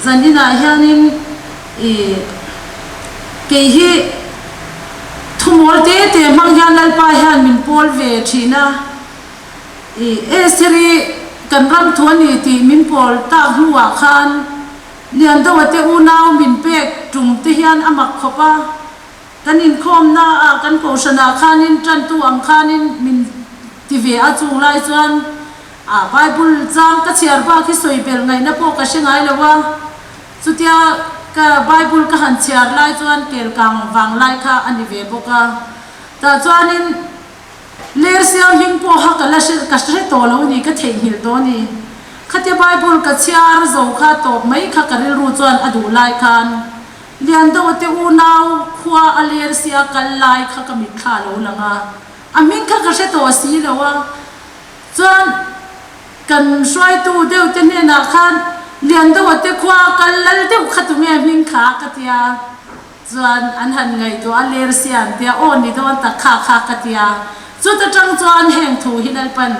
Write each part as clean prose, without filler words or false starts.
zanina hianin ke hi thumol te mang hian lalpa hian min pol ve thina esri kan ram thuani ti min pol ta huwa khan lian do te unau min pek tum te hian amak khopa kanin khom na kan ko sana khanin tran tu ang khanin min ti ve a chung lai chuan bible chang ka chiar ba khi soi bel ngai na po ka sengai lawa chutia ka bible ka han chiar lai chuan kel kang wang lai kha ani ve boka ta chuanin ler siam hing po ha ka la ka sre to lo ni ka thei hil do ni khate bible ka chiar zo kha to mai kha ka ru chuan adu lai khan lian do te u nau khwa aler sia kal lai kha ka mi kha lo langa amin kha ka se to si lawa chuan kan swai tu deu te ne na khan lian do te khwa kal lal deu khatu nge min kha ka tia chuan an han ngai to aler sian tia on ni don ta kha kha ka tia chu ta tang chuan heng thu hinal pan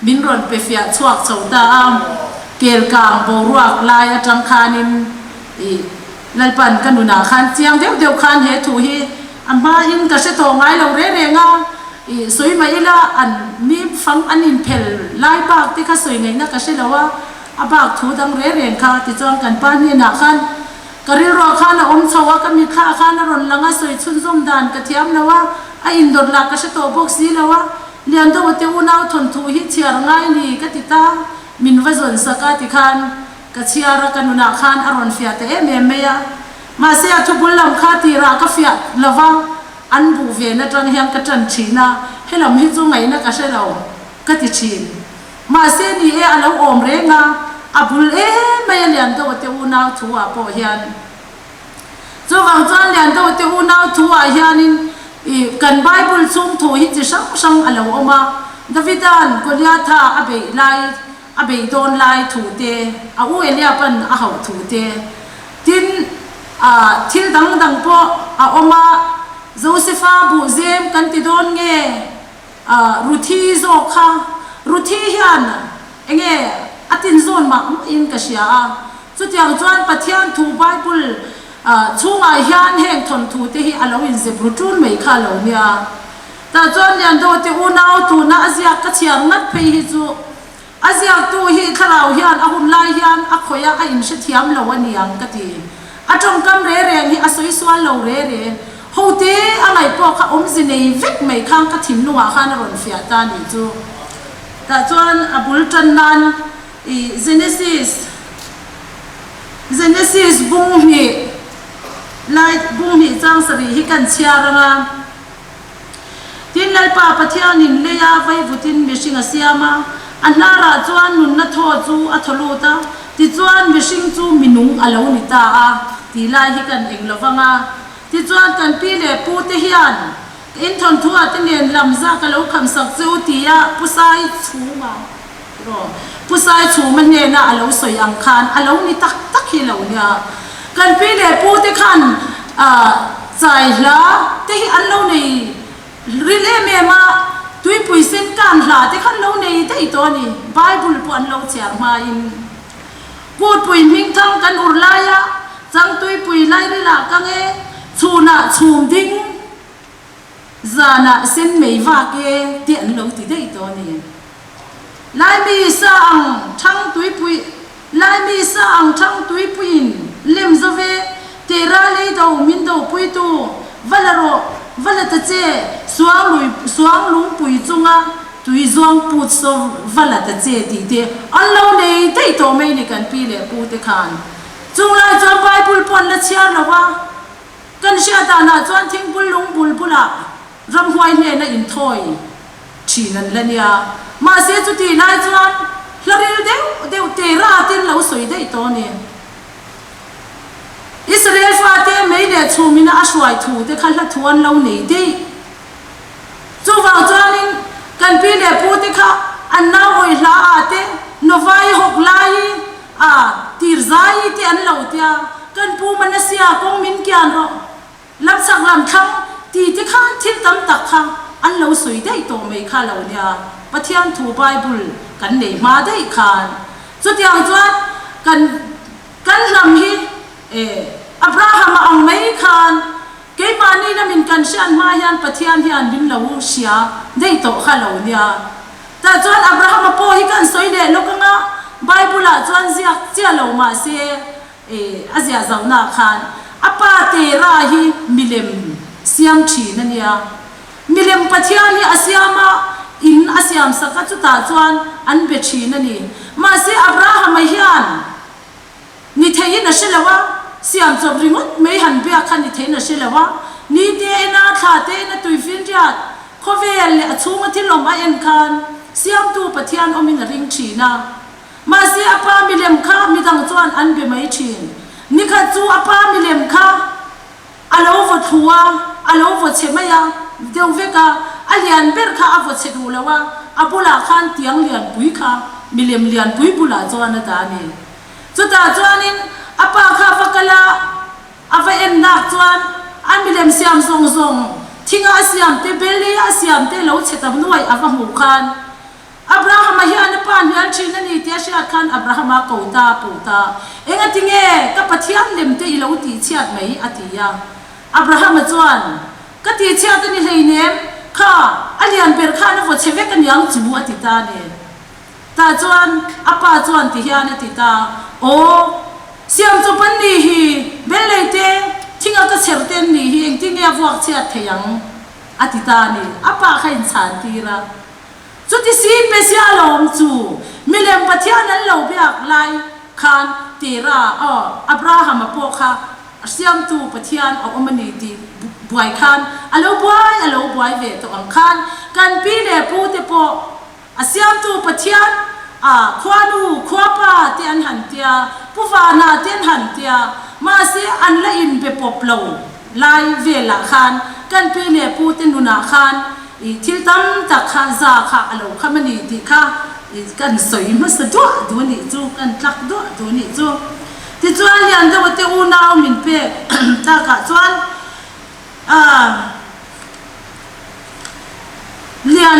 min ron pe fia chuak chauta am kel kang bo ruak lai atang khanin lalpan kanuna khan chiang deu khan he thu hi amma in ka se to ngai lo re nga soi mai la an mi phang anin phel lai bak ti kha soi ngai na ka se lawa abak thu dang re kha ti chong kan pan ni na khan karil ro khan om chawa ka mi kha khan ron langa soi chun zom dan ka thiam lawa a indor la ka se to box si lawa lian do te unau thon thu hi chiar ngai ni ka ti ta min wazon saka ti khan ka chiara kanuna khan aron fia te me ya ma se a thu bulam kha ti ra ka fia lawa an bu ve na tang hiang ka tan china helam hi chu ngai na ka se lo ka ti chin ma se ni alo om re nga abul mai lian do te unau thu a po hian chu wang chuan lian do te unau thu a hianin kan bible chung thu hi chi sang alo oma davidan goliatha abe don lai thu te a u elia pan a hau thu te tin thil dang po a oma josepha bu zem kan ti don nge ruthi zo kha ruthi hian enge atin zon ma in ka sia chu tiang chuan pathian thu bible chunga hian heng thon thu te hi alo in zebru tun mai kha lo nia ta chuan lian do te unau tu na azia ka chiang nat phei hi chu azia tu hi kharau hian a hun lai hian a khoya a in she thiam lo aniang ka ti atong kam re hi asoi swal lo re ho te angai po kha om zinei vek mai khang ka thim nuwa khan ron fia ta ni chu ta chuan abul tan nan Genesis bung hi lai bung hi chang sari hi kan chiaranga tin lai pa pathian in leya vai vutin mishing asiama anara chuan nun na tho chu a tholuta ti chuan mishing chu minung alo ni ta a ti lai hi kan englowanga ti chuan kan pi le pu te hian in thon thua te nen lamza ka lo kham sak chu ti ya pusai chunga ro pusai chu man ne na alo soi ang khan alo ni tak hi lo nia kan pi le pu te khan chai la te hi an lo nei rile me ma tui pui sen kan hla te khan lo nei te to ni bible pu an lo chiar ma in put pui ming thang kan urlaya chang tui pui lai ri la ka nge chuna chum ding zana sen mei wa ke ti an lo ti dei to ni lai mi sa ang thang tui pui lai mi sa ang thang tui puin lem zove te ra le do min do pui tu valaro valata che suang lung pui chunga tui zong put so valata che ti te allo nei dei to mai ni kan pi le pu te khan chung la chuan bible pon la chiar lawa kan sia ta na chuan thing bul lung bul bula ram huai ne na in thoi chinan lania ma se chu ti lai chuan hlaril deu te ra tin lo soi dei to ni Israel fa te mei le chumina aswai thu te khan la thuan lo nei dei chu wa chuanin kan pi le pu te kha an na hoi hla ate novai hok lai tir zai te an lo tia kan pu manasia kong min kyan ro lam sak lam thang ti te khan thil tam tak kha an lo soi dei to mei kha lo nia pathian thu bible kan nei ma dei khan chu tiang chuan kan lam hi hian pathian hian bin lo sia dei to khalo nia ta chuan Abraham po hi kan soi le lokanga Bible a chuan ziak chia lo ma se azia zauna khan apa te ra hi milem siam thi na nia milem pathian ni asiama in asiam saka chu ta chuan an be thi na ni ma se Abraham hian ni thei na shelawa siam chob ringot mei han bia khan ni thei na shelawa ni te na tha te na tuifin riat khovel le achunga thilom a en khan siam tu pathian omin ring thina ma se apa milem kha midang chuan an be mai thin ni kha chu apa milem kha alo vo thuwa alo vo chemaya deu veka alian ber kha avo chedu lawa abula khan tiang lian pui kha milem lian pui bula chuan ta ni chuta chuanin apa kha fakala ava en nak chuan an milem siam zong zong thinga siam te beli siam te lo chetam nuai ava mu khan Abraham hian pan hian thina ni te sia khan Abraham a kota puta enga tinge ka pathian lem te ilo ti chiat mai atia Abraham chuan ka ti chiat ni leinem kha alian ber khan vo cheve kan yang chu atita ne ta chuan apa chuan ti hian atita o siam chu pan ni hi belete thinga ka cherten ni hi engtinge vuak chiat theyang atita ni apa khain chan tira chuti sin pesia lom chu milem pathian an lo biak lai khan tira Abraham po kha siam tu pathian o omani ti buai khan alo buai ve to ang khan kan pi le pu te po asiam tu pathian khwanu khwapa te an han tia puwana te an han tia ma se an la in be pop lo lai ve la khan kan pi le pu te nuna khan i thil tam tak kha za kha alo khamani ti kha i kan soi ma sa do ni chu kan tlak do ni chu ti chuan lian do te u naw min pe ta ka chuan lian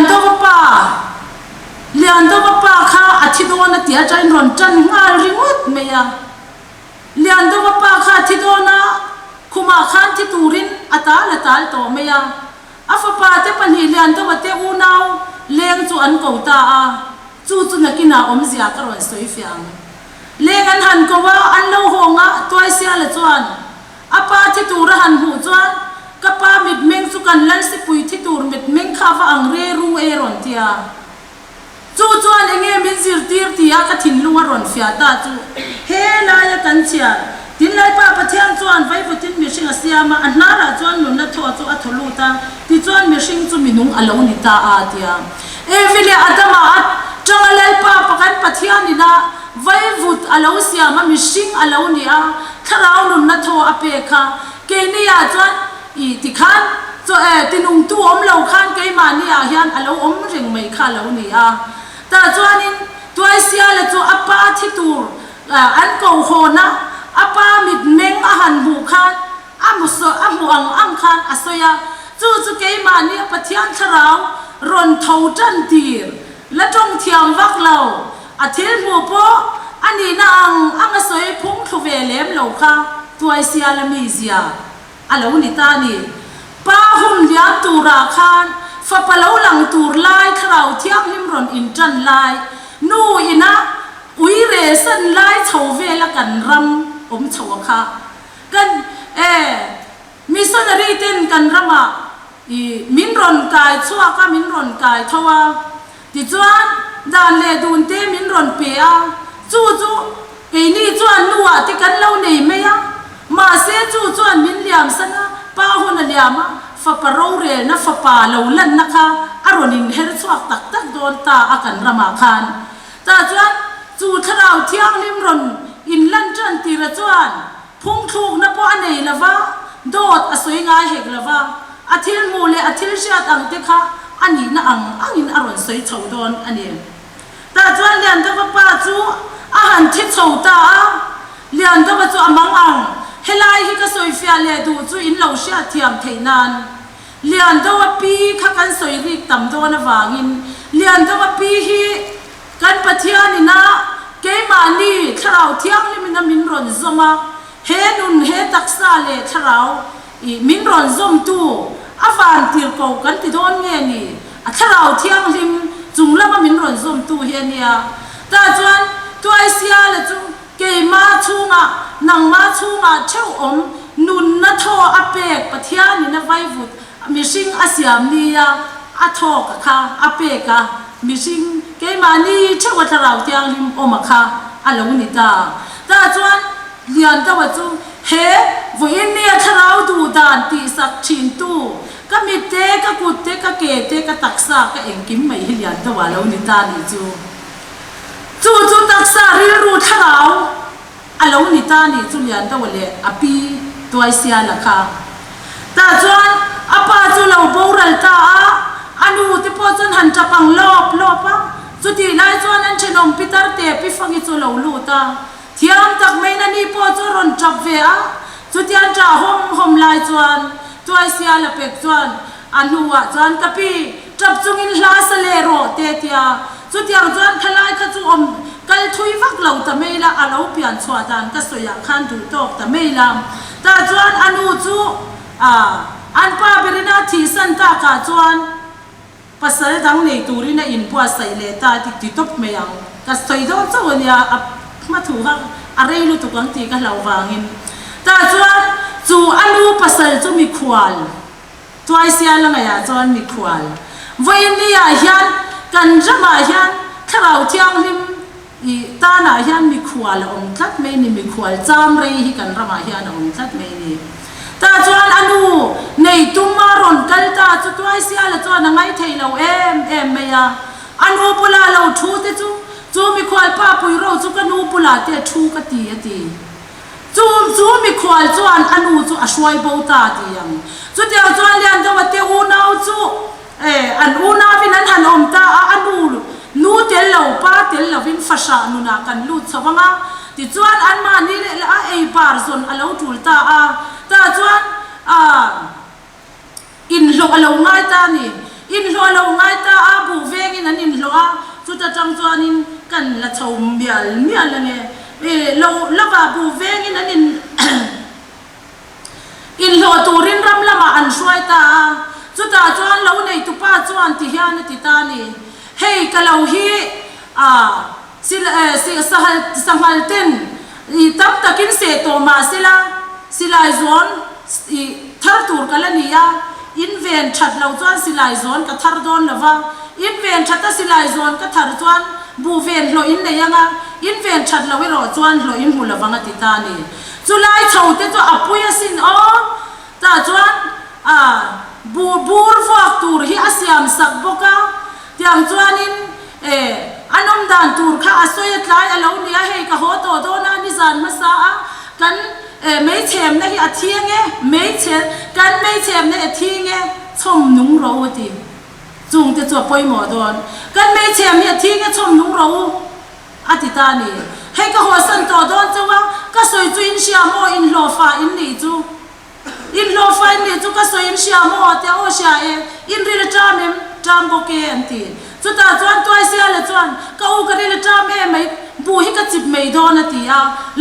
do pa kha athi do na tia chain ron chan ngal rimut meya lian do pa kha thi do na khuma khan thi turin atal to meya afa pa te pan hi lian do te u naw leng chu an ko ta chu na kina om zia ka ron soi fiang leng an han ko wa an lo honga toy sia la chuan apa thi tur han hu chuan kapa mit meng chu kan lan si pui thi tur mit meng kha wa ang re ru e ron tia chu chuan enge min zir tir tia ka thin lunga ron fia ta chu he la ya kan chia tin lai pa pathian chuan vai vutin mi sing asiama an na ra chuan nun na tho chu a tholu ta ti chuan mi sing chu minung alo ni ta a tia e vile adama at changalal pa pakan pathian ni na vai vut alo siama mi sing alo ni a tharau nun na tho ape kha ke ni ya chuan i ti khan cho tinung tu om lo khan ke ma ni a hian alo om ring mai kha lo ni a ta chuanin tuai sia la chu apa thi tur an ko ho na apa mit meng a han bu khan amu ang khan asoya chu ke ma ni pathian tharau ron tho chan tir la tong thiam vak lo a thil mu po ani na ang asoi phung thu ve lem lo kha tuai sia la mi zia alo ni ta ni pa hum liam tura khan fa palo lang tur lai khrau thiam him ron in chan lai nu ina ui re san lai chho ve la kan ram om chho kha kan missionary ten kan rama i min ron kai chua ka min ron kai thowa ti chuan dan le dun te min ron pe a chu ke ni chuan nuwa ti kan lo nei me ya ma se chuan min liam sana pa hon liama fa paro re na fa pa lo lan na kha aronin her chuak tak don ta akan rama khan ta chuan chu tharau thiang lim ron in lan chan ti ra chuan phung thuk na po anei lawa dot asoi nga hek lawa athil mu le athil shat ang te kha ani na angin aron soi chho don ani ta chuan lian da pa chu a han thi chho ta lian da chu amang ang helai hi ka soi fia le du chu in lo sha thiam theinan lian da pi kha kan soi rik tam do na wangin lian da pi hi kan pathian ni na ke mani tharau thiang limina min ron zoma he nun he taksa le tharau i min ron zom tu van tir ko kan ti don nge ni a tharau thiang lim chung lama min ron zom tu hian nia ta chuan tuai sia le chu ke ma chunga nang ma chunga theu om nun na tho a pek pathian ni na vai vut mishing asiam nia a tho ka kha a pek ka mishing ke ma ni theu a tharau thiang lim oma kha a lo ni ta chuan lian ta wa chu he voin ni a tharau du dan ti sak thin tu ka mi te ka kut te ka ke te ka taksa ka engkim mai hi lian ta wa lo ni ta ni chu taksa ri ru tharau a lo ni ta ni chu lian ta wa le api tuai sia la kha ta chuan apa chu lo boral ta a anu te po chon han chapang lop a chu ti lai chuan an chenom pitar te pi fangi chu lo lu ta thiam tak mai na ni po chu ron chap ve a chu ti an tra hom lai chuan tuai sia la pek chuan anu wa chuan kapi chap chungin hla sa le ro te tia chu tiang chuan khalai kha chu om kal thui vak lo ta mai la alo pian chwa dan ka soya khan du tok ta mai la ta chuan anu chu an pa berina thi san ta ka chuan pasal dang nei turina in pua sai le ta ti top me yang ka soi do chawnia ma thu ha arei lu tu kang ti ka lau wangin ta chuan chu anu pasal chu mi khwal tuai sia la ya chuan mi khwal voi ni ya hian kan jama hian tharau thiang lim i ta na hian mi khwal om tlat me ni mi khwal cham rei hi kan rama hian om tlat me ni ta chuan anu nei tumma ron kal ta chu tuai sia la chuan ngai thei lo em me ya anu pula lo thu te chu mi khwal pa pui ro chu kanu pula te thu ka ti ati chu mi khwal chuan anu chu a hruai bo ta ti yang chu te chuan lian da wa te u nau chu an u na vin an han om ta anu nu tel lo pa tel lo vin fasha nu na kan lu chawanga ti chuan an ma ni le a ei bar zon a lo tul ta ta chuan in lo alo ngai ta ni in lo alo ngai ta a bu vengin an in lo a chu ta chang chuan in kan la chom mial la nge lo lava bu vengin an in lo turin ram lama an hruai ta chu ta chuan lo nei tu pa chuan ti hian ti ta ni hei ka lo hi sahal ten i tam takin se to ma silai zon i thar tur kala niya in ven that lo chuan silai zon ka thar don lova in ven that silai zon ka thar chuan bu ven lo in neyanga in ven that lo ro chuan lo in hula wanga ti ta ni chulai chote to apuya sin ta chuan bur vak tur hi asiam sak boka tiang chuan in anom dan tur kha asoyat lai alo nia hei ka ho to do na ni zan ma sa kan mei chem na hi athienge mei chem na athienge chom nung ro ti chung te cho poi mo don kan mei chem hi athienge chom nung ro ati ta ni hei ka ho san to don chawa ka soi chu in sia mo in lo fa in ni chu ka soi in sia mo te o sia in ri la tram bo ke anti chu ta chuan toy sia le chuan ka u ka ri la tram mai bu hi ka chip mei do na ti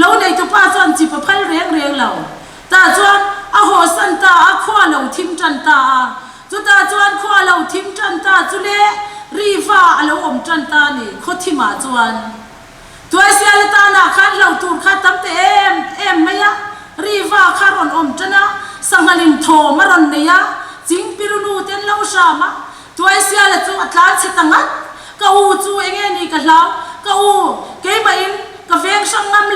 lo nei tu pa chuan chip pa phal reng lo ta chuan a ho san ta a khwa lo thim chan ta chu ta chuan khwa lo thim chan ta chu le ri va a lo om chan ta ni khothi ma chuan toy sia le ta na khan lo tur kha tam te em maya ri va kharon om chana sangalin tho maron ne ya jing pirunu ten lo shama tuai sia la chu atlan chetangat ka u chu enge ni ka hlaw ka u ke ba in ka veng sang ngam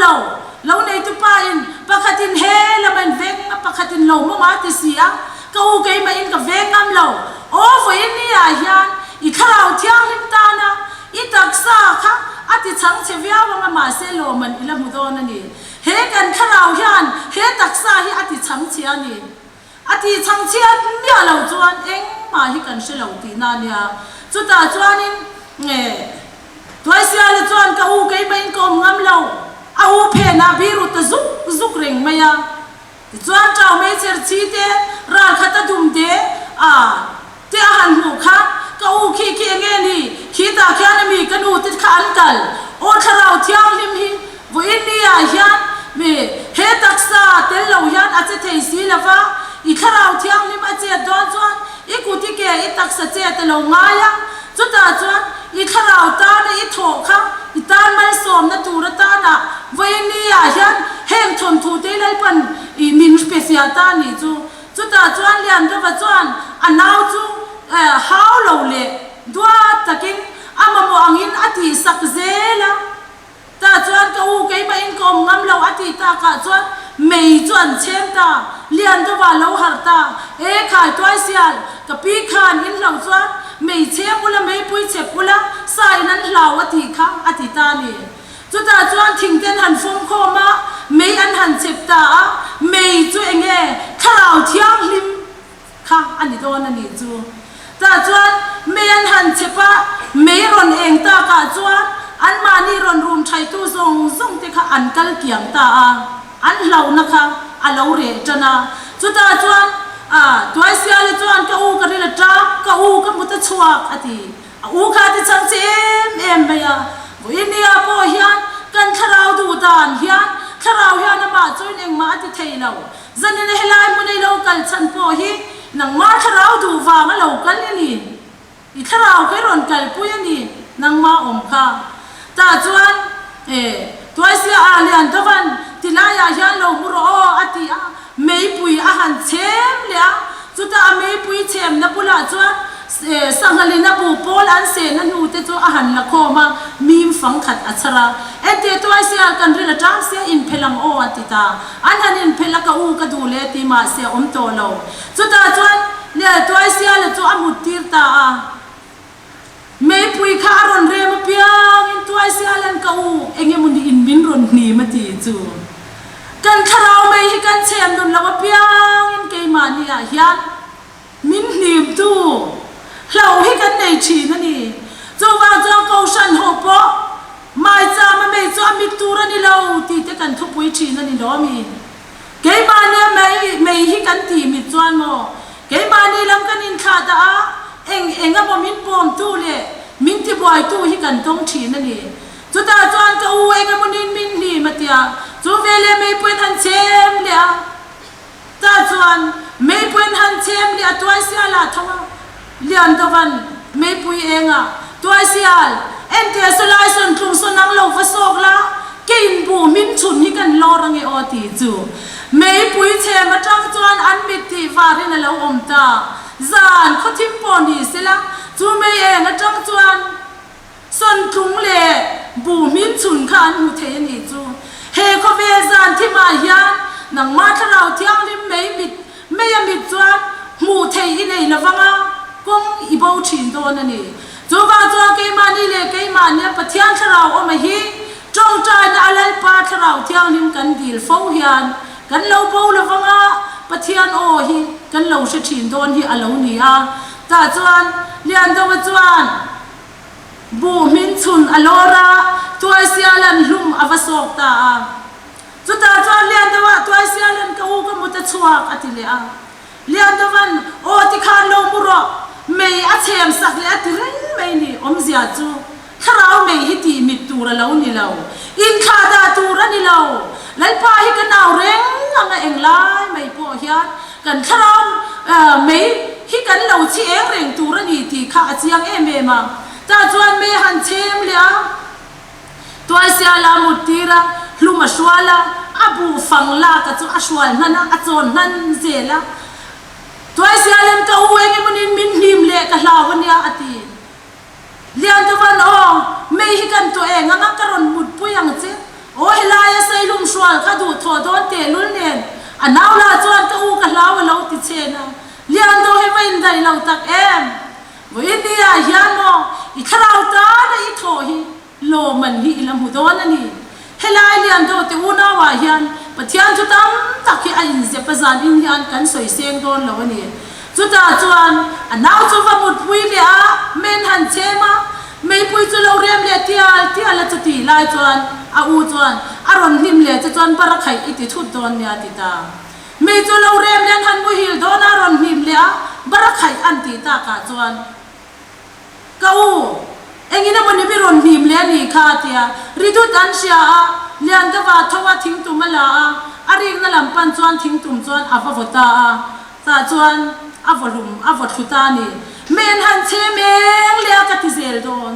lo nei tu pa in pakhatin he la ban veng pakhatin lo mo ma ti sia ka u ke ba in ka veng ngam lo o fo in ni a hian i kharau thiang lim ta na i taksa kha ati chang chevia wa ma se lo man ila mu do na ni he kan kharau hian he taksa hi ati chang chia ni ati chang chia nia lo chuan eng ma hi kan se lo ti na nia chu ta chuan in toy sia le chuan ka u ke bain kom ngam lo a u phe na bi ru ta zuk reng maya ti chuan chau me cher chi te ra khata dum te te han hu kha ka u khi nge ni khi ta khya mi ka nu ti kha an kal o tharau thiang lim hi vo in ni a hian me he taksa tel lo hian a che thei si lava i tharau thiang lim a che don chuan i tak sa che te lo ngaya chu ta chuan i tharau ta na i tho kha i tan mai som na tur ta na voi ni a hian heng thon thu te lai pan i min special ta ni chu ta chuan lian da wa chuan anau chu how lo le dua takin amamo angin ati sak zela ta chuan ka u ke ma in kom ngam lo ati ta ka chuan mei chuan chem ta lian da wa lo har ta e khai toy sial ka pi khan in lo chuan mei chem ula mei pui che pula sai nan hlau ati kha ati ta ni chu ta chuan thing ten han phong kho ma mei an han chep ta mei chu enge tharau thiang lim kha ani don ani chu ta chuan mei an han chepa mei ron eng ta ka chuan an mani ron rum thai tu zong te kha an kal kiang ta an hlau na kha a lo re chana chu ta chuan toy sia le chuan ka u ka ri la tra ka u ka mu ta chuak ati u kha ti chang chem me ya bo inia po hian kan tharau du dan hian tharau hian ma chuin eng ma ti thei lo zanin helai mu nei lo kal chan po hi nang ma tharau du wa ma lo kal ni i tharau ke ron kal pu ni nang ma om kha ta chuan toy sia a lian dawan tilaya hian lo mu ro ati mei pui a han chem le chu ta mei pui chem na pula chuan sangalina bu pol an se na nu te chu a han la kho ma mim phang khat achara ente toy sia kan ri la tang sia in phelang o atita an han in phelaka u ka du le ti ma se om to lo chu ta chuan le toy sia le chu amut tir ta mei pui kha ron re ma piang in toy sia lan ka u enge mun in min ron ni ma ti chu kan tharau mei hi kan chem dun lawa piang in ke ma ni a hian min nim tu hlau hi kan nei thi na ni chu wa chuan ko san ho po mai cha ma mei chu mi tu ra ni lo ti te kan thu pui thi na ni lo mi ke ma ne mei hi kan ti mi chuan mo ke ma ni lam kan in kha da eng a mo min pom tu le min ti boy tu hi kan tong thi na ni chu ta chuan ka u eng a mo nin min ni ma tia chu vele mei puen han chem le ta chuan mei puen han chem le toy sia la thawa lian dawan mei pui enga toy sial ente solai son tlung son nang lo fa sok la kein bu min chun hi kan lo rangi o ti chu mei pui che ma tang chuan an mit ti varin a lo om ta zan kho thim pon ni sela chu mei enga tang chuan son tlung le bu min chun khan hu the ni chu he ko ve zan thi ma hian nang ma tharau thiang lim mei mit chuan mu thei i nei lawanga kong ibo thin do na ni chu ba chu ke ma ni le ke ma ne pathian tharau o ma hi trong trai na alal pa tharau thiang lim kan dil fo hian kan lo bo lawanga pathian o hi kan lo se thin don hi alo ni a ta chuan lian do chuan bu min chun alora toy sialan hlum avasok ta chu ta chuan lian do toy sialan ka u ka mu ta chuak ati le a lian do van o ti khan lo mu ro mei a chem sak le ati reng mei ni om zia chu tharau mei hi ti mit tur lo ni lo in kha da tur ani lo lai pa hi kan naw reng anga eng lai mei po hian kan tharau mei hi kan lo chi eng reng tur ani ti kha achiang em ma ta chuan mei han chem le a toy sia la mutira hluma swala abu fangla ka chu ashwal nana achon nan zela toy sia len ka u enge munin min him le ka hlawania ati lian tavan o mei hi kan to e nga karon mut puyang che o helaya sai lum swal ka du tho don te lul nen anaw la chuan ka u ka hlaw lo ti chena lian do he vain dai lo tak em bo india hian mo i tharau ta na i tho hi lo man hi lam hu don ani helai lian do te u na wa hian pathian chu tam tak hi ain ze pazan in hian kan soi seng don lo ani chu ta chuan anaw chu va mut pui le a men han chema mei pui chu lo rem le tia la chu ti lai chuan a u chuan aron him le chu chuan para khai iti thut don nya ti ta mei chu lo rem len han mu hil don aron him le a bara khai an ti ta ka chuan ka u engina moni bi ron him le ni kha tia ridu dan sia a lian da wa thawa thing tu mala a aring na lam pan chuan thing tum chuan ava vota a ta chuan avolum avothuta ni men han che meng le ka ti zel don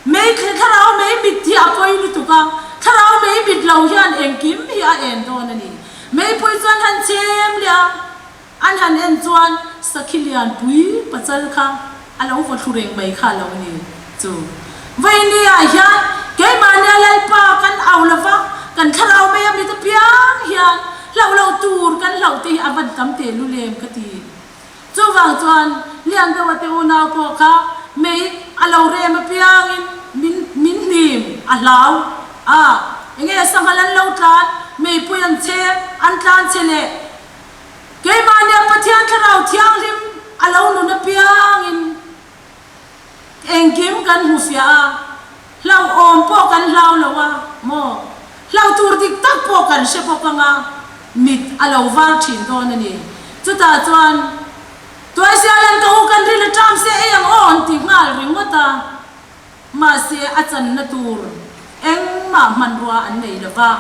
mấy thằng mấy bịt thì apoi ni tu ka thằng mấy bịt lâu hiền em kiếm hi a em đó nè mấy bụi chuan han chem lia an han en chuan sakhilian pui pachal kha alo vo thureng mai kha lo ni chu vậy ni a hian cái mà nia lai pa kan au lova kan thằng mấy mi ta piang hian lâu tur kan lâu ti avan kam te lu lem ka ti chu wang chuan lian do te una po kha mấy alo re ma piang in min nim alau nghe sang halan lâu tlan mấy bụi an che an tlan che le cái mà nia pathian tharau thiang lim alo nu na piang in eng kim kan hu fia lau om po kan lau lawa mo lau tur dik tak po kan se po kanga mit alo var thin don ani chu ta chuan toy se alan ka hu kan ri le tram se e ang on ti ngal ring mata ma se achan na tur eng ma man ruwa an nei lawa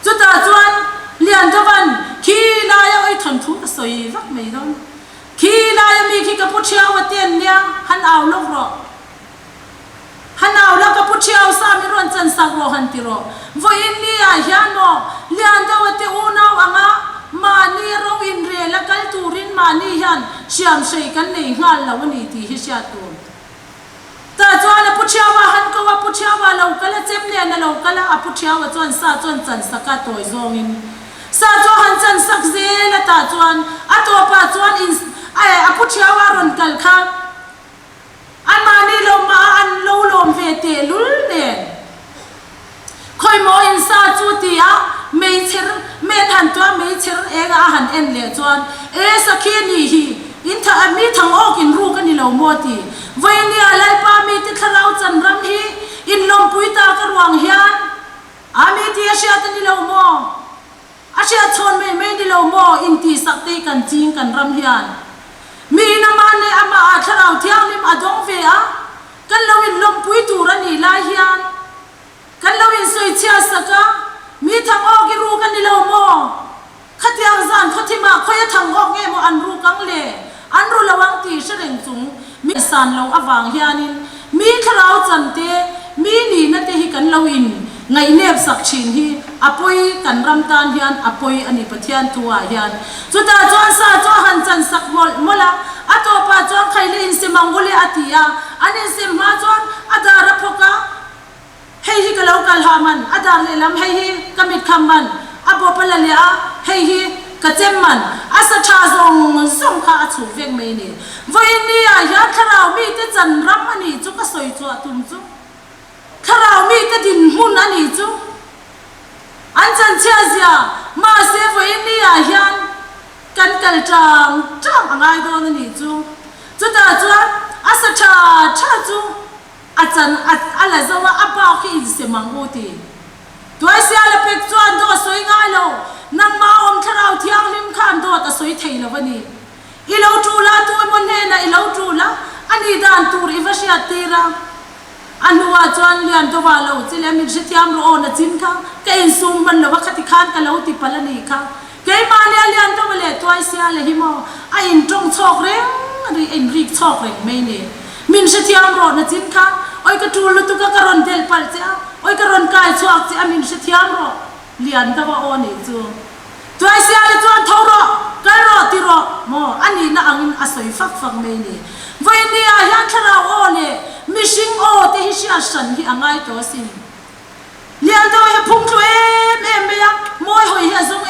chu ta chuan lian dawan khi la ya oi thon thu ka soi vak mai don khi la ya mi khi ka puchia wa ten nia han aw lok ro hanau la ka puchiao sa mi ron chan sak ro han ti ro vo in ni a hian mo lian da wate unau anga ma ni ro in re la kal turin ma ni hian siam sei kan nei ngal lo ni ti hi sia tu ta chuan a puchiao wa han ko wa puchiao wa lo kala chem ne na lo kala a puchiao wa chuan sa chuan chan saka toy zong in sa cho han chan sak ze la ta chuan a to pa chuan in a puchiao wa ron kal kha an mani lo ma an lo lom ve te lul ne khoi mo in sa chu ti a mei cher me than to mei cher e ga han en le chuan e sakhi ni hi in tha mi thang ok in ru kan ni lo mo ti voi ni alai pa mi ti tharau chan ram hi in lom pui ta ka ruang hian a mi ti a sia ta ni lo mo a sia chon me ni lo mo in ti sak te kan ching kan ram hian mi na mane ama a tharau thiang lim adong ve a kan lawin lom pui tur ani la hian kan lawin soi chia saka mi thang ok ru kan ni lo mo khatiang zan khothima khoya thang ok nge mo an ru kang le an ru lawang ti sereng chung mi san lo awang hianin mi tharau chan te mi ni na te hi kan lawin ngai nep sak chin hi apoi kan ram tan hian apoi ani pathian tuwa hian chuta chuan sa cho han chan sak mola ato pa chuan khaile in se mangole atia anin se ma chuan adara phoka hei hi ka local haman adar le lam hei hi kamit khamman abo pala le a hei hi ka chemman asa tha zong kha chu vek mai ni voi ni a ya tharau mi te chan ram ani chu ka soi chu atum chu tharau mi te din hun ani chu an chan chia zia ma se voi ni a hian kan kal tang angai do ni chu ta chuan asa tha chu achan ala zawa apa ki se mangu ti toy se ala pek chuan do soi ngai lo nang ma om tharau thiang lim khan do ta soi thei lo bani i lo tu la tu mon ne na i lo tu la ani dan tur i va sia tira anwa chuan lian to wa lo chile mi se thiam ro na chin kha ke in sum ban lo wa khati khan ka lo ti palani kha ke ma ne lian to le toy se ala hi mo a in tong chok reng ri in rik chok reng mai ne min se thiam ro na chin kha oi ka tu lu tu ka ron del pal cha oi ka ron kai chuak chi amin se thiam ro lian ta wa o ni chu toy se ala chuan tho ro ka ro ti ro mo ani na angin asoi fak mai ni voi ni a yan thara o ne mishing o te hi sia san hi angai to sin lian do he phung tu em me ya moi hoi ha zong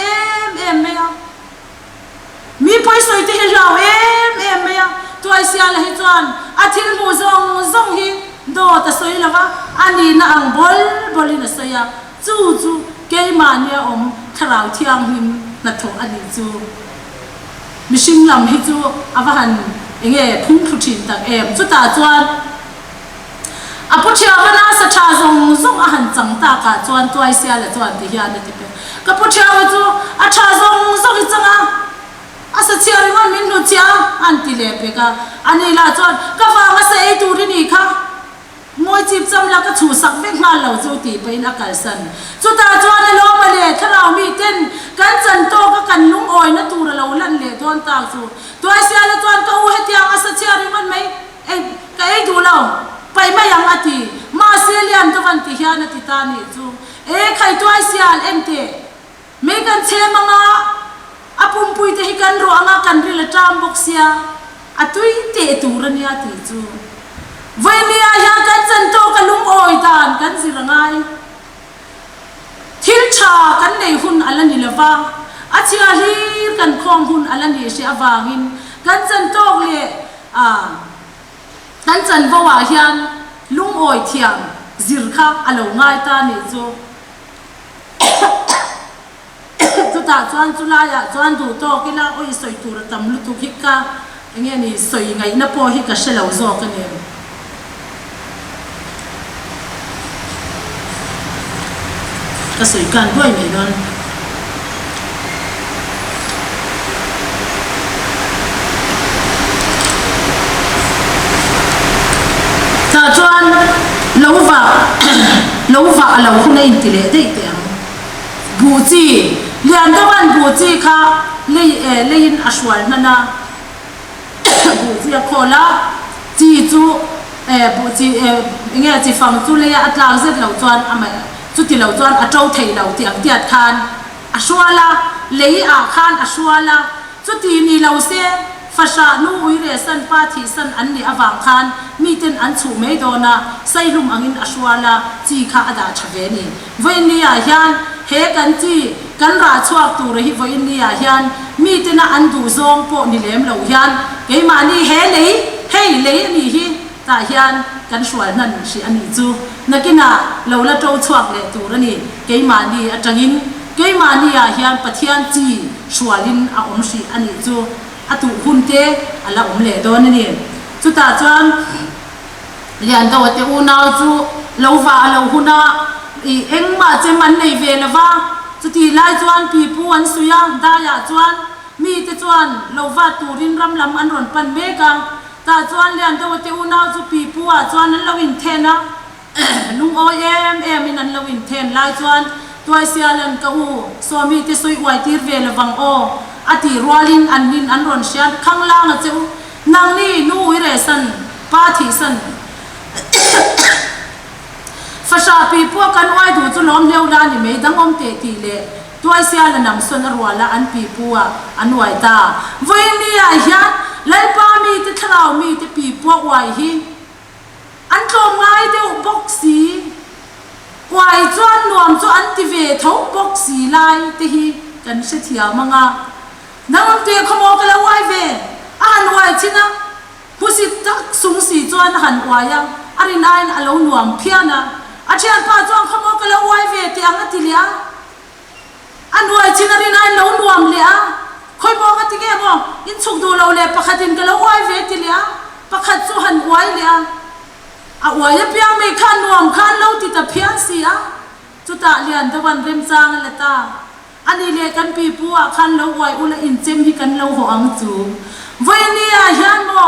em me ya mi poi soi te hi lao em me ya toy sia la hi chuan a thil mu zong hi do ta soi lawa ani na ang bol in soya chu ke ma nia om tharau thiang him na tho ani chu mishing lam hi chu awahan enge phung thu thin tak em chu ta chuan apuchia bana sa tha zong a han chang ta ka chuan toy sia la chuan ti hian ti pe ka puchia wa chu a tha zong hi changa asa chia ringon min nu chia an ti le pe ka ani la chuan ka wa nga se ei tu ri ni kha moi chip cham la ka chu sak vek ma lo chu ti pe na kal san chu ta chuan lo ma le tharau mi ten kan chan to ka kan lung oi na tur lo lan le don ta chu toy sia la tuan ka u hetiang asa chiari man mai ka ei du lo pai mai yang ati ma se lian to van ti hian ati ta ni chu khai toy sia ente me kan che manga apum pui te hi kan ro anga kan ri la tam bok sia atui te tu rania ti chu voi nia ya kan chan to ka lung oi dan kan sirangai thil cha kan nei hun alani lova achia hlir kan khom hun alani se awangin kan chan tok le kan chan bowa hian lung oi thiam zir kha alo ngai ta ni chu chu ta chuan chu la ya chuan du to kila oi soi tur tam lu tu hikka nge ni soi ngai na po hi ka shelo zo ka ne ka soi kan doi mai don ta chuan lova alo khuna in ti le dei te bu chi lian da wan bu chi kha lein ashwal nana bu chi khola chi chu bu chi nge chi fang chu le atlang zet lo chuan ama chu ti lo chuan a tau thei lo ti ang tiat khan ashwala lei a khan ashwala chu ti ni lo se fasha nu uire san pa thi san an ni awang khan mi ten an chu me dona sailum angin ashwala chi kha ada thave ni voi ni a hian he kan chi kan ra chuak tu re hi voi ni a hian mi ten an du zong po ni lem lo hian ke ma ni he lei ni hi ta hian kan shwal nan si ani chu nakina lo la to chuak le tu ra ni ke ma ni atangin ke ma ni a hian pathian chi shwalin a om si ani chu atu hunte ala umle don ni chu ta chuan lian do te u nau chu lova lo huna I engma che man nei ve lawa chu ti lai chuan pi pu an suya da ya chuan mi te chuan lova turin ram lam an ron pan me ka ta chuan lian do te u nau chu pi pu a chuan an lo in thena lung o em in an lo in then lai chuan toy sia lan ka u so mi te soi wai tir ve lawang o ati rolling an nin an ron sian khanglang a cheu nang ni nu ire san pa thi san fasha pi pu kan wai du chu lom leu la ni me dangom te ti le toy sia la nam son arwala an pi pu a an wai ta voi ni a hian lai pa mi te thrau mi te pi pu wai hi an tlom ngai de boxi wai chuan nuam chu an ti ve tho boxi lai te hi kan se thia manga nangam te khomo kala wai ve an wai china pusi tak sung si chuan han waya arin ain alo nuam phiana achian pa chuan khomo kala wai ve te anga tilia an wai china rin ain lo nuam le a khoi mo ka ti ge mo in chuk du lo le pakhatin kala wai ve tilia pakhat chu han wai le a wai ya piang me khan nuam khan lo ti ta phian si a chu ta lian da wan rem chang la ta ani le kan pi pu a khan lo wai ula in chem hi kan lo ho ang chu voi ni a hian mo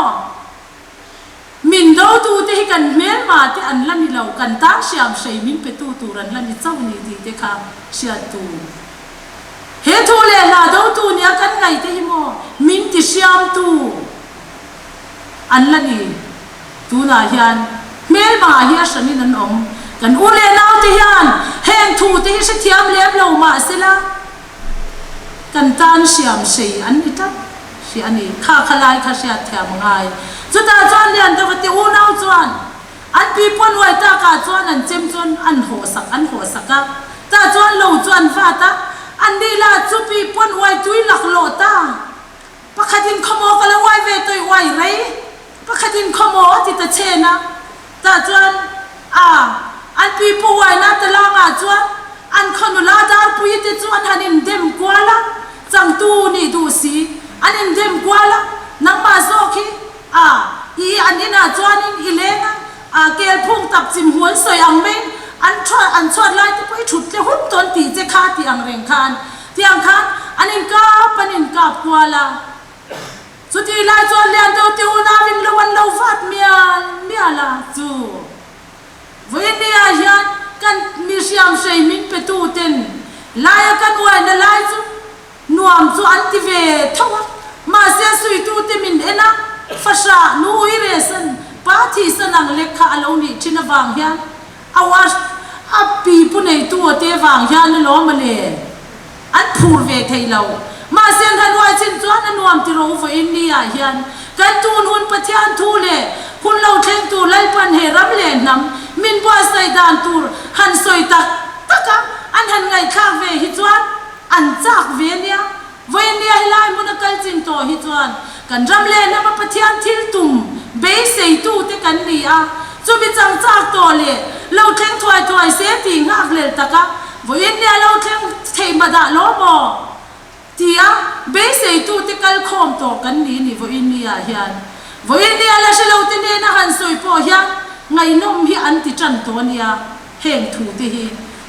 min do tu te hi kan mel ma te an la ni lo kan ta siam sei min pe tu ran la ni chau ni ti te kha sia tu he thu le la do tu nia kan ngai te hi mo min ti siam tu an la ni tu na hian mel ma hi sani nan om kan u le nau te hian heng thu te hi se thiam lem lo ma sela kan tan siam sei an ni ta si ani kha khalai kha sia thiam ngai chu ta chuan lian da te u nau chuan an pi pon wai ta ka chuan an chem chuan an ho saka ta chuan lo chuan fa ta an ni la chu pi pon wai tui lak lo ta pakhatin khomo kala wai ve toi wai rei pakhatin khomo ti ta chena ta chuan an pi pu wai na ta la nga chuan an khonu la dar pui te chuan hanin dem kwala chang tu ni du si anin dem kwala nang ma zo khi I anina chuan in ilena kel phung tap chim huan soi ang men an chhuat lai te pui thut le hun ton ti che kha ti ang reng khan tiang khan anin ka panin ka kwala chu ti la chuan lian do ti una vin lo wan lo vat miala chu voi ni a hian kan mi siam sei min pe tu ten lai kan wai na lai chu nuam chu an ti ve thawa ma se sui tu te min ena fasha nu iresan pa thi sanang lekha aloni china wang hian awas api pu nei tu te wang hian lo male an phur ve theilo ma sen han wai chin chuan anuam ti ro vo in ni a hian kan tun hun pathian thu le hun lo thleng tu lai pan he ram le nam min bua sai dan tur han soi tak taka an han ngai khak ve hi chuan an chak ve nia voi nia hilai mun kal chin to hi chuan kan ram le na ma pathian thil tum be sei tu te kan ni a chu bi chang chak to le lo thleng thwai thwai se ti ngak le taka voi nia lo thleng thei ma da lo mo tia be sei tu te kal khom to kan ni voi nia hian voi nia la se lo te ne na han soi po hian ngai nom hi an ti chan to nia heng thu te hi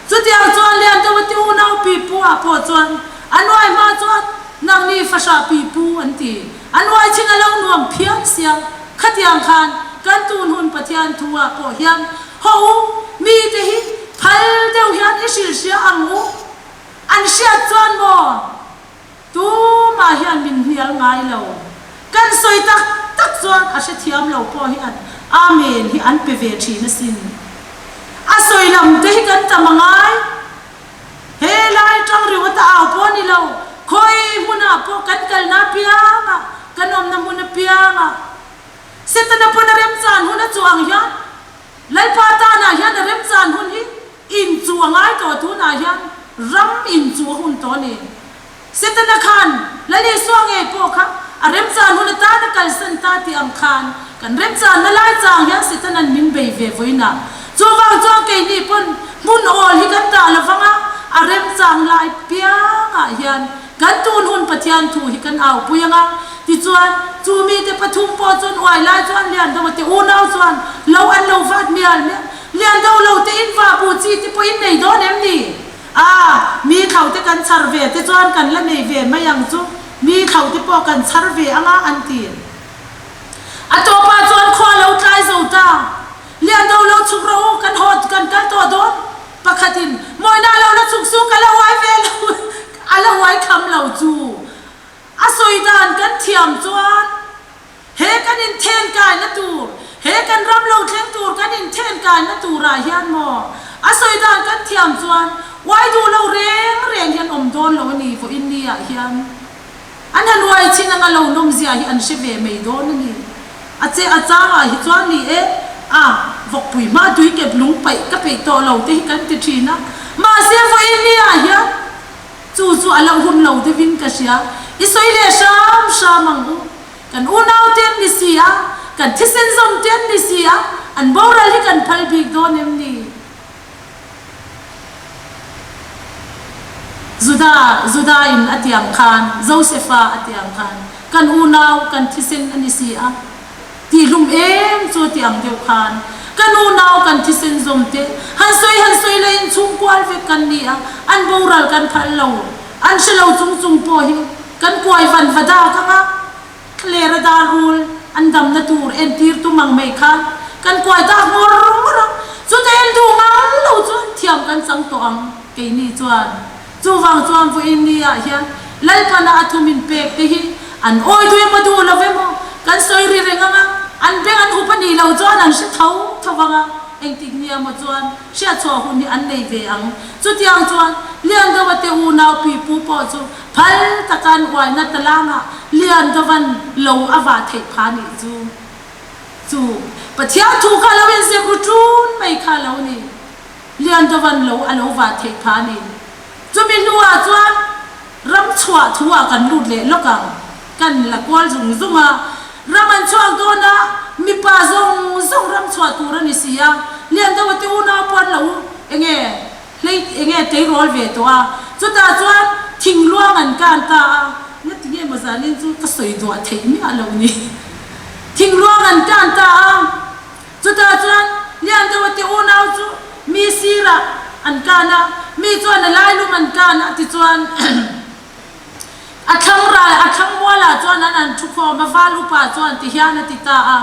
chu tia chuan le an to ti u nau pi pu a po chuan anwai ma chuan nang ni fasha pi pu an ti anwai chinga lo nuam phian sia khatiang khan kan tun hun pathian thuwa po hian ho mi te hi phal deu hian isil sia angu an sia chuan mo tu ma hian min hial ngai lo kan soi tak tak chuan a se thiam lo po hian amen hi an pe ve thi na sin a soi lam te hi kan tamangai he lai tang riwa ta au po ni lo khoi huna po kan kal na pianga kanom na muna pianga setana po na rem chan huna chuang hian lai pa ta na hian rem chan hun hi in chuangai to tu na hian ram in chu hun to ni setana khan lali suang e po kha a rem chan huna ta na kal san ta ti am khan kan rem chan na lai chang hian setana min be ve voina chuwang chuang ke ni pon mun ol hi kan ta la wanga a rem chang lai pianga hian kan tun hun pathian thu hi kan au puyanga ti chuan chu mi te pathum po chon oi lai chuan lian do te u nau chuan lo an lo vat mial me lian do lo te in va pu chi ti po in nei do nem ni a mi khau te kan char ve te chuan kan la nei ve mayang chu mi khau te po kan char ve anga an ti a to pa chuan kho lo tlai zo ta lian do lo chuk ro kan hot kan kal to do pakhatin moina lo la chuk su kala wai ve lo ala wai kham lo chu a soi dan kan thiam chuan he kan in then kai na tur he kan ram lo thleng tur kan in then kai na tur ra hian mo a soi dan kan thiam chuan wai du lo reng hian om don lo ni fo india hian an han wai chinanga lo nom zia hi an she ve mei don ni a che a changa hi chuan ni e a vok pui ma tui kep lung pai ka pe to lo te kan ti thina ma se fo india hian chu ala hun lo te vin ka sia isoi le sham mangu kan unau ten ni sia kan thisen zom ten ni sia an bora li kan phal big don em ni zuda in atiang khan josepha atiang khan kan unau kan thisen ani sia ti lum em chu ti ang deu khan kan unau kan thisen zom te han soi le in chung kwal ve kan ni a an boral kan phal lo an shelo chung po hi kan kuai van vada kanga klera da rul andam na tur en tir tu mang mai kha kan kuai da ngor chu te en du mang lo chu thiam kan sang to ang ke ni chuan chu wang chuan vo india hian lai pana athumin pek te hi an oi tu ma du lo ve mo kan soi ri renga an beng an hupani lo chuan an se thau thawanga eng tik nia mo chuan sia chaw hun ni an nei ve ang chu tiang chuan lian do te u nau pi pu po chu phal takan wai na talanga lian do van lo awa thei pha ni chu pathia thu kha lo in se rutun mai kha lo ni lian do van lo alo wa thei pha ni chu min nuwa chuan ram chua thuwa kan lut le lokang kan la kwal zunga raman chuak do na mi pa zong ram chua tu ra ni sia lian do te u na pon lo enge te rol ve to a chu ta chuan thing luang an kan ta na ti nge ma zalin chu ka soi do thei mi alo ni thing luang an kan ta chu ta chuan lian do te u na chu mi sira an kana mi chuan na lai lu man kana ti chuan athang wala chuan an thu kho ma valu pa chuan ti hian ti ta a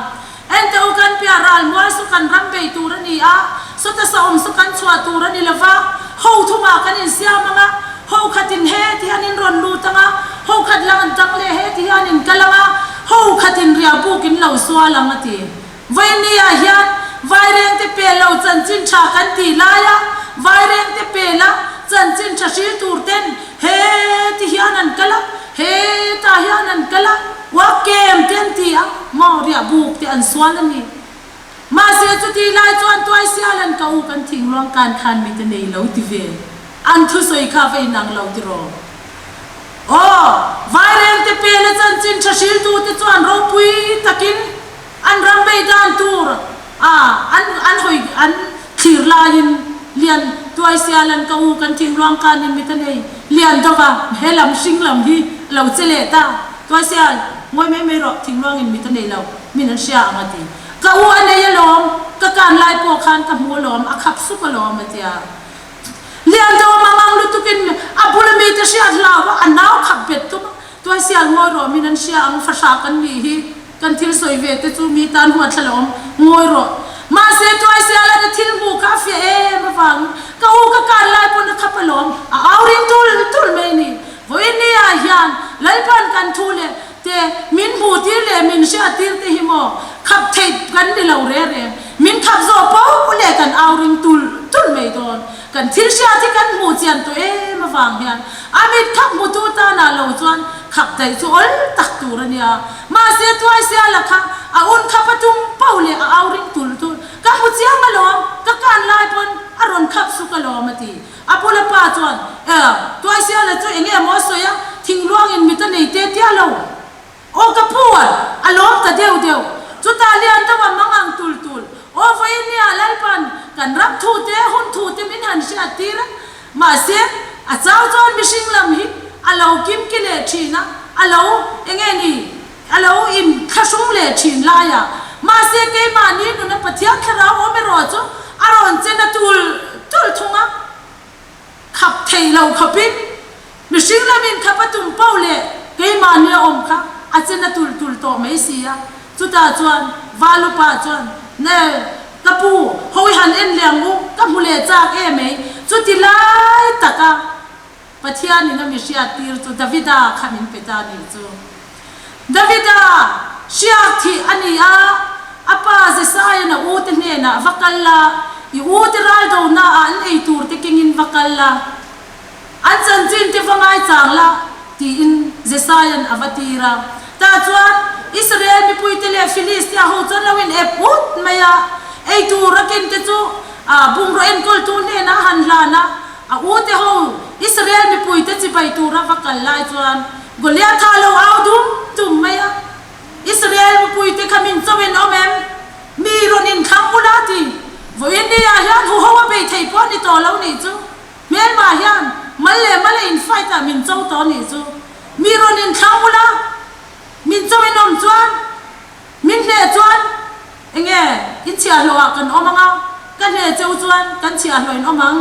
ente u kan pia ral moi su kan ram be tu ra ni a so ta sa su kan chua tu ra ni lava ho thuma kan in siamanga ho khatin he ti anin ron lu tanga ho khat lang tang le he ti hian in kalanga ho khatin ria bukin lo swala ngati vai ni a hian vai reng te pe lo chan chin tha kan ti la ya vai reng te pe la chan chin tha shi tur ten he ti hian an kala he ta hian an kala wa kem ten ti a mo ria buk te an swala ni ma se chu ti lai chuan toy sialan ka u kan thing long kan khan mi te nei lo ti ve an thu soi kha ve nang lo ti ro vai reng te pe la chan chin tha shi tu te chuan ro pui takin an ram bei dan tur an hoi an thir la in lian toy sialan ka u kan thing long kan in mi te nei lian to ka helam singlam hi lo chele ta toy sial ngoi me ro thing long in mi te nei lo min an sia angati ka u ane ya lom ka kan lai po khan ka mu lom a khap su ka lom atia lian do mamang lu tukin abula mi te sia lawa anaw khap bet tu toy sial ngoi ro min an sia ang fa sa kan ni hi kan thil soi ve te chu mi tan huat thalom ngoi ro ma se toy sial na thil bu ka fe e ma wang ka u ka kan lai po na khapalom a aurin tul me ni voi ni a hian lai pan kan thu le te min bu ti le min sia tir te hi mo khap thei kan ni lo re min khap zo po le kan aurin tul me don kan thil sia ti kan mu chian to e ma wang hian amit khap mu tu ta na lo chuan khap dai chu ol tak tur ania ma se toy sia la kha a un khapatum paule a auring tul ka mu chiang ma lom ka kan lai pon aron khap su ka lom ati apula pa chuan toy sia la chu enge mo so ya thing luang in mi ta nei te tia lo o ka puan a lom ta deu chu ta lian ta wa mangang tul o vai ni a lai pan kan rap thu te hun thu te min han sia tira ma se a chau chon mi sing lam hi alo kim kile thina alo enge ni alo in khasung le thin la ya ma se ke ma ni nu na pathia khara o me ro chu aron chena tul thunga khap thei lo khapin mi sing lam in khapatum paule ke ma ni om kha a chena tul to mai sia chu ta chuan valu pa chuan ne kapu hoi han en liangu ka mule chak e mai chu ti lai taka pathia ni na mi sia tir chu davida khamin peta ni chu davida sia thi ani apa ze sai na u te ne na vakalla i u te ral do na an ei tur te kingin vakalla an chan chin te vangai changla ti in ze sai an avatira ta chuan Israel mi puite le Philistia ho chon lawin e put maya ei tur rakin te chu bungro en kol tu ne na han lana a u te ho Israel mi puite chi pai tura vakal lai chuan Goliath thalo au dum maya Israel mi puite khamin chawen omem mi ronin khamulati voin ni ya hian hu hawa be thei pon ni to lo ni chu mel ma hian male in fight a min chau to ni chu mi ronin khamula min chawen om chuan min le chuan enge in chia lo kan omanga kan he cheu chuan kan chia loin omang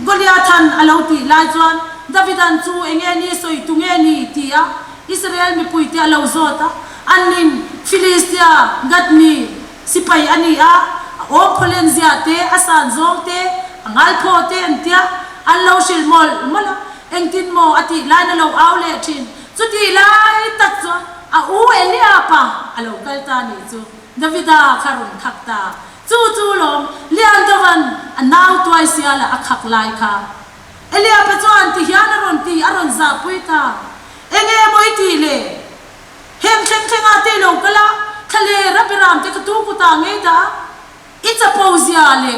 Goliath than alo ti lai chuan Davidan chu enge ni soi tu nge ni ti a Israel mi puite alo zota anin Philistia gatmi sipai ani a o pholen zia te asan zong te angal pho te antia allo shil mol mala engtin mo ati lai na lo aule thin chu ti lai tak chu a u elia pa alo kalta ni chu Davida kharun khakta chu lom lian dawan anaw twai sia la akhak lai kha elia pa chuan ti hian aron za puita enge moi ti le hem theng ate lo kala khale rabiram te tu ku ta nge da it's a pauzia le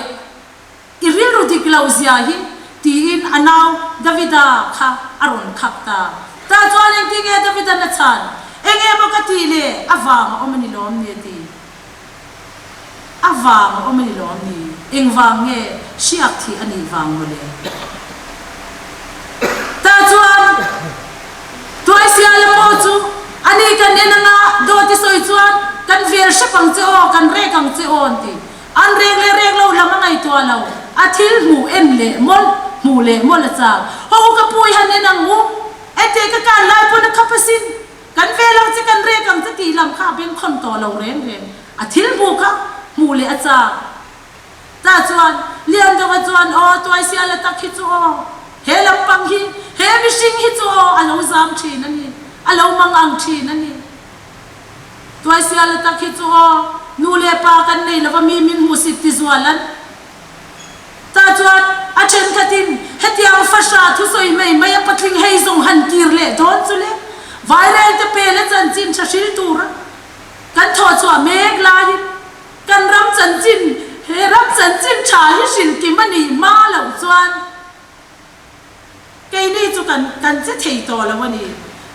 iril rudik lauzia hi ti in anaw Davida kha aron khakta ta chuan eng ti nge Davida na chan enge mo ka ti le awang omani lom ne ti awang omani lom ni engwang nge siak thi ani wang mo le ta chuan toy sia le po chu ani kan enanga do ti soi chuan kan ver shapang che o kan re kang che on ti an reng lo lamangai to lo athil mu en le mol cha ho ka pui han enang mu ete ka kan lai pu na khapasin kan ve lo che kan re kang che ti lam kha ben khon to lo reng athil bu ka mu le acha ta chuan lian do wa chuan o toy sia la tak hi chu o he lampang hi he mi sing hi chu o alo zam thin ani alo mang ang thi na ni toy sial ta khi chu nu le pa kan nei lova mi min musit ti zualan ta chuan a chen khatin hetiang fasha thu soi mai a patling hei zong han kir le don chu le viral te pe le chan chin thashil tur kan tho chwa mek la hi kan ram chan chin he ram chan chin tha hi sil ki mani ma lo chuan cái này chú cần sẽ thấy to là vấn đề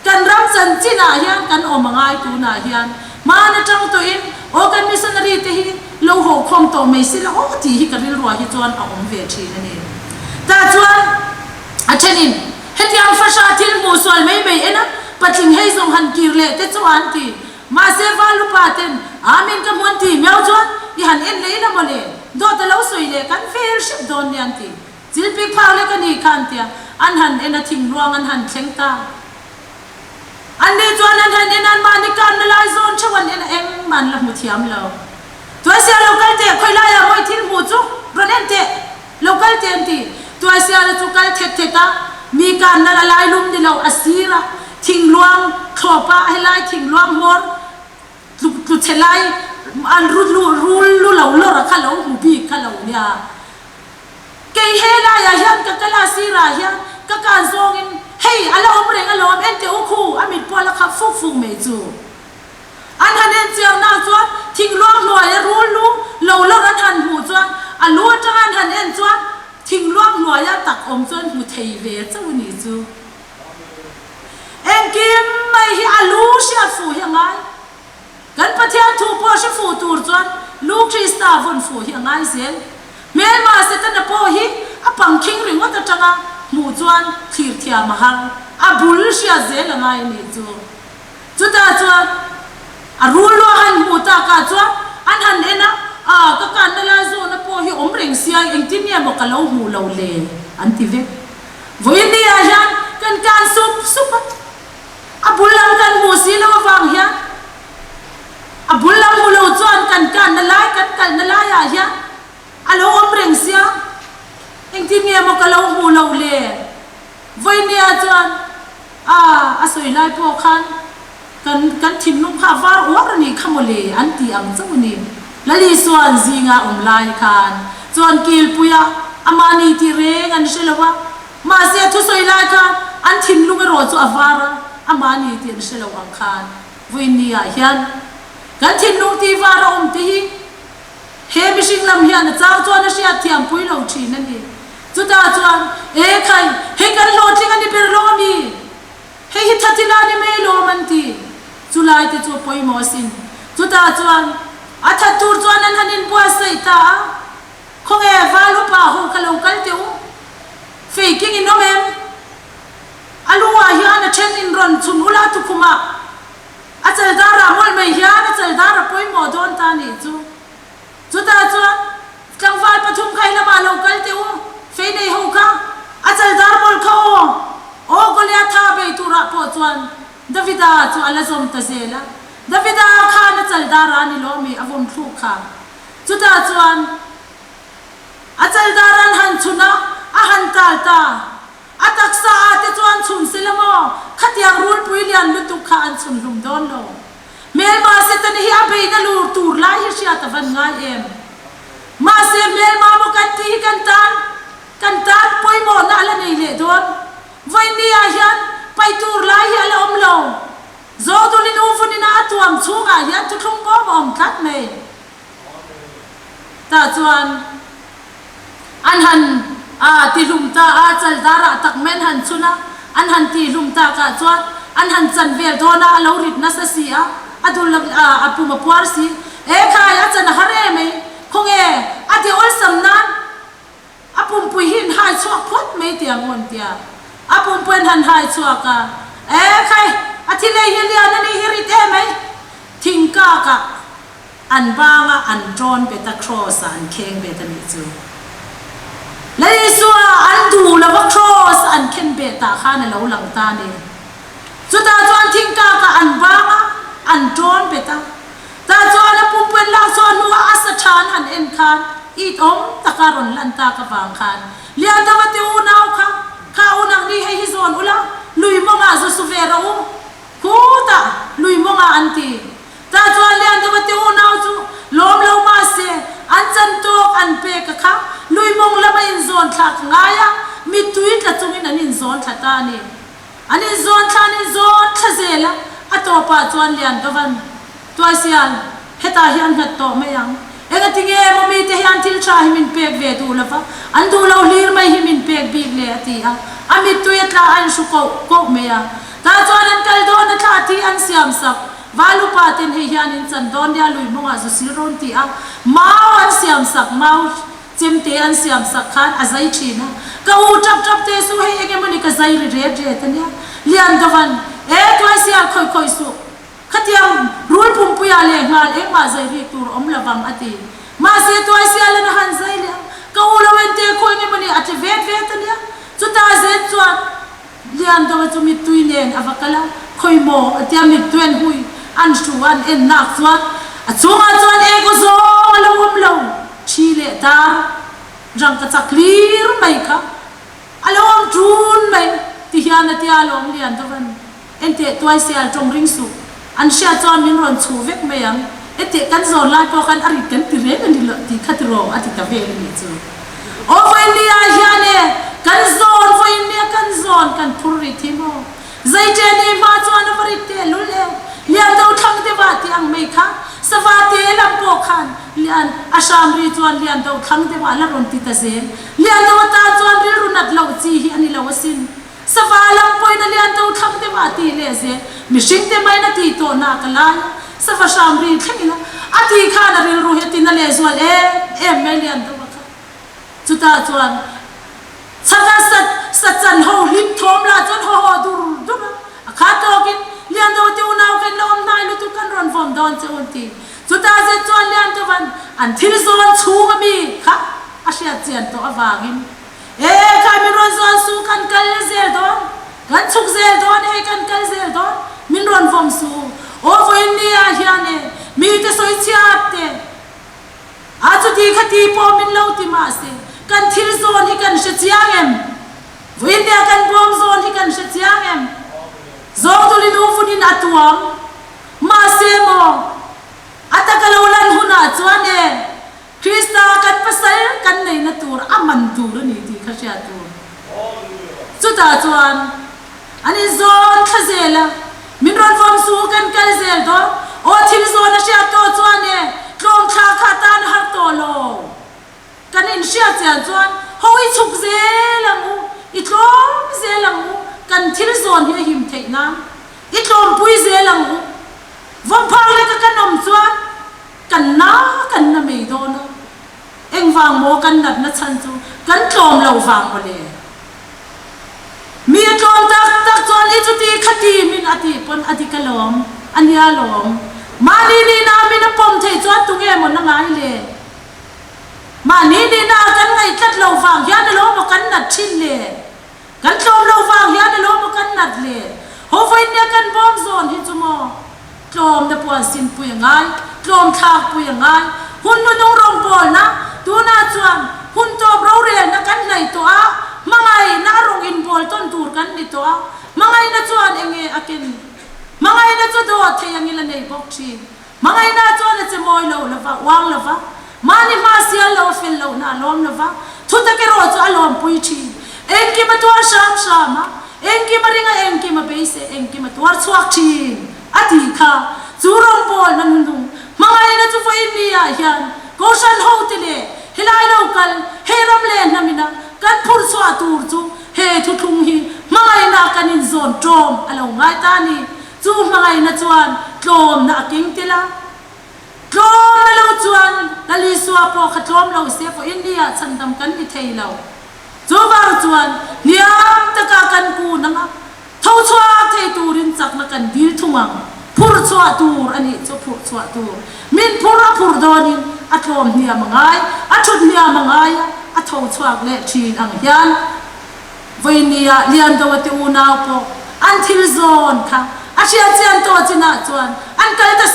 cần ram chân chỉ là hiền cần ôm ngai tu là hiền mà nó trong tôi in ô cần missionary thì lâu hồ không to mấy xí là ô thì hi cần đi ruột hi chuan ôm về chi này ta chuan à cho nên hết yang phát ra thì mua xuân mấy anh á bắt chừng hay dùng hành kir lệ tết chuan thì mà sẽ vào lúc ba tên amin cái muốn thì méo chuan thì hành em lấy là mà lệ đó ta lâu xuôi lệ cần fellowship don liền thì chỉ biết phao lệ cái này can thì anh hẳn em đã thình luang anh hẳn khen ta anh đi cho anh hẳn em ăn mà đi can nó lại zone cho anh em man là một thiam lâu tôi sẽ lâu cái thế khơi lại à mọi thiên một chút rồi em thế lâu cái thế thì tôi sẽ là chút cái thế ta mi can nó lại lum đi lâu asira thình luang khopa hay lại thình luang mor lục thế lại anh rút lâu rồi khá lâu một bi khá lâu nha cái hè là hiền cái là asira hiền các can zong in hey ala omreng alom en te ukhu amit pola kha fu fu me chu an hanen chiang na chuan thing luang loi ru lu lo lo an han hu chuan alu tang an han en chuan thing luang loi ya tak om chuan hu thei ve chu ni chu en kim mai hi alu sia fu hi ngai kan pathian thu po sia fu tur chuan lu krista von fu hi ngai zen mel ma se tan po hi apang king ring wa ta tanga mu chuan thir thia mahang abul sia zel la ngai ni chu ta chuan a rul lo han mu ta ka chuan an han ena ka kan na la zo na po hi om reng sia eng tin ya mo ka lo mu lo le an ti ve voi ni a jan kan sup abul lam kan mu si lo wang hian abul lam mu lo chuan kan na lai kan na lai ya hian alo om reng sia eng tin ya mo ka lo mu lo le voi ni a chuan a soi lai po khan kan thim nung kha var or ni khamole an ti ang chu ni lali suan zinga lai khan chuan kil puya amani ti reng an shelawa ma se thu soi lai khan an thim lung ro chu avara amani ti an shelawa khan voi ni a hian kan thim lung ti vara ti hi he mishing lam hian chaw chuan a sia thiam pui lo thi na ni chu ta chuan e khai he kan lo tling ani per lo mi he hi thatila ni me lo man ti chulai te chu poi mo sin chu ta chuan a that tur chuan an hanin bua sei ta khong e valu pa ho kalo kal te u faking in no mem aluwa hian a chen in ron chun ula tu kuma a chal dara mol mai hian a chal dara poi mo don ta ni chu ta chuan tlangwal pathum khai la ma lo kal te u fe nei ho ka a chal dar mol kho o golia tha be tu ra po chuan davida chu ala zom ta zela davida khan a chal dar ani lo mi avon thu kha chu ta chuan a chal dar an han chuna a han tal ta a taksa te chuan chun selamo khatiang rul pui lian lu tu kha an chun lum don lo mel ma se tan hi a be na lu tur lai hi sia ta van ngai em ma se mel ma mo kan ti kan tan poi mo na la nei le don voi ni a hian pai tur lai hi ala om lo zo tu ni nu fu ni na tuam chunga hian tu thung ko om khat nei ta chuan an han ti lum ta a chal dara tak men han chuna an han ti lum ta ka chuan an han chan vel thona lo rit na sa sia adul apuma puar si e khai a chan hare mai khong e ati ol sam nan apum pui hin hai chuak phot mai tiang on tia apum pen han hai chuak ka e khai athi le hi lian ani hirit e mai thingka ka an banga an tron beta cross an kheng beta ni chu lấy xua ăn đủ là vắt cross ăn khen bể ta khan là lâu lằng ta nè chúng ta cho ăn thinh ca cả ăn vang á ăn tròn bể ta cho ăn pum pen la cho ăn nuo asa chan ăn en khan ít ống ta cả ron lan ta cả vàng khan lian ta vắt u nao kha u nang đi hay hi zon ula lui mong à zo su vera u khu ma anti ta chuan lian do te u nau chu lom lo ma se an chan tok an pe ka kha lui mong lama in zon thak ngaya mi tuit la chungin an in zon thata ni an in zon than in zon thazela atopa chuan lian do van toy sian heta hian hat to mayang enga tinge mo mi te hian til cha himin pek ve tu la fa an du lo lir mai himin pek bi le ati a ami tuit la an su ko meya ta chuan an kal do na tha ti an siam sak valu patin he hian in chan don dia lui monga zu silron ti a mau an siam sak mau chim te an siam sak khan azai thina ka u chap te su he ege mani ka zai re tania lian dovan e toy sia khoi su khatiam rul pum puya le ngal e ma zai ri tur om lawang ati ma se toy sia le na han zai le ka u lawen te khoi nge mani ati vet tania chu ta ze chuan lian do chu mi tuinen avakala khoi mo atiam mi tuen hui an suan en nak chuan a chunga chuan e ko zo lo chile ta rang ka chaklir mai kha alom tun mai ti hian ati alom lian do van ente toy sial tong ring su an sha chuan min ron chu vek mayang ete kan zon lai po kan ari kan ti re ni lo ti khatro ati ta ve ni chu o voi ni a hiane kan zon voi ni kan zon kan thuri thimo zai te ni ma chuan vari te lule lian do thang te ba ti ang mai kha sawa te lam po khan lian asam ri chuan lian do thang te ba la ron ti ta zen lian do ta chuan ri runat lo chi hi ani lo wasin sawa lam poi na lian do thang te ba ti le ze mi sing te mai na ti to na kala sawa sam ri thangina ati kha na ri ru he ti na le zual e me lian do kha chu ta chuan chaka sat chan ho lim thom la chuan ho dur kha to kin lian do te unau kan lom nai lu tu kan ron vom don che un ti chu ta ze chuan lian to van an thil zon chu ga mi kha asia chen to awangin e kha mi ron zon su kan kal zel don kan chuk zel don e kan kal zel don min ron vom su o voi ni a hiane mi te soi chiat te a chu ti khati po min lo ti ma se kan thil zon hi kan she chiang em voi ni kan bom zon hi kan she chiang em zong tu lin ufunin atuam ma se mo atakalolan huna chuan e krista kan pasal kan nei na tur aman tur ni ti khasya tur chu ta chuan ani zon khazela min ron vom su kan kal zel do o thil zon a sha to chuan e tlom kha tan har to lo kan in sha chian chuan hoi chuk zelangu I tlom zelangu kan thil zon hi him theina I tlom pui zelangu vom phang le ka kanom chuan kan na mei do na eng wang mo kan nat na chan chu kan tlom lo wang ko le mi tlom tak chuan I chu ti khati min ati pon ati kalom ania lom mani ni na min pom thei chuan tu nge mon na ngai le mani ni na kan ngai tlat lo wang hian lo mo kan nat thin le kan tlom lo wang hian lo mo kan nat le ho voi ne kan bom zon hi chu mo tlom na puan sin pui ngai tlom thak pui ngai hun no nong rong pol na tu na chuan hun to bro re na kan nei to a mangai na rong in bol ton tur kan ni to a mangai na chuan enge akin mangai na chu do theyang ila nei bok thi mangai na chuan a che moi lo lava wang lava mani ma sia lo fil lo na lom lava thu ta ke ro chu alom pui thi enki ma tuar sham shama enki ma ringa enki ma beise enki ma tuar chuak thi ati kha churong bol nan hundung mangai na chu foi ni a hian ko san ho te le hilai lo kal heram le namina kan phur chwa tur chu he thu thung hi mangai na kanin zon trom alo ngai ta ni chu mangai na chuan tlom na king tila tlom na lo chuan dali suwa po khatlom lo se fo india chandam kan ni thei lo chu wang chuan niam taka kan ku nanga thau chwa thei turin chak na kan dil thungang phur chwa tur ani chu phur chwa tur min phura phur donin atlom nia mangai athut nia mangai a thau chwak le thin ang hian voinia lian do te unau po an thil zon kha a chia chian to china chuan an kal ta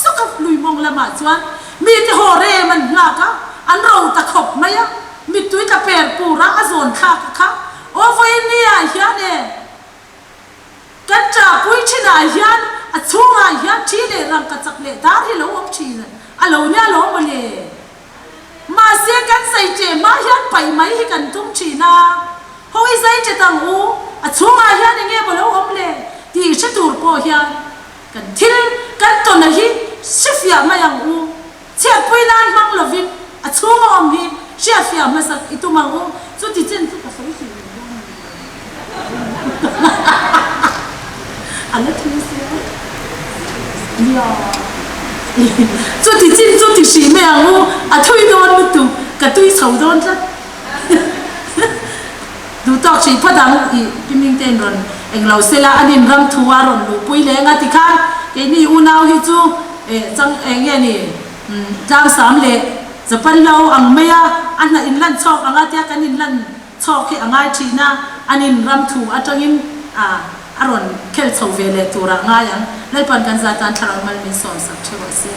sok lui mong lama chuan mi te ho re man nga ka an ro ta khop maya mi tui ta per pura a zon kha o voinia hian e kan cha pui china hian a chunga hian thi le rang ka chak le dar hi lo om thi alo nya lo ma le ma se kan sai che ma hian pai mai hi kan tum thi na hoi sai che tang u a chunga hian nge bo lo om le ti se tur ko hian kan thil kan to na hi sifia ma yang u che pui nan mang lovin a chunga om hi sifia ma sak itu mang u chu ti chen chu ka sai hi ala thi se ya chu ti chin chu ti si me ang u a thui don mu tu ka tui chau don cha du tok chi phadang I piming ten ron eng lo sela anin ram thuwa ron lu pui le nga ti khan ke ni u nau hi chu chang eng ye ni jang sam le zapan lo ang meya an in lan chok anga tia kan in lan chok hi angai thina anin ram thu atangin aron kel chau vele tura nga yang lai pan kan za tan tharang mal min son sak chewa se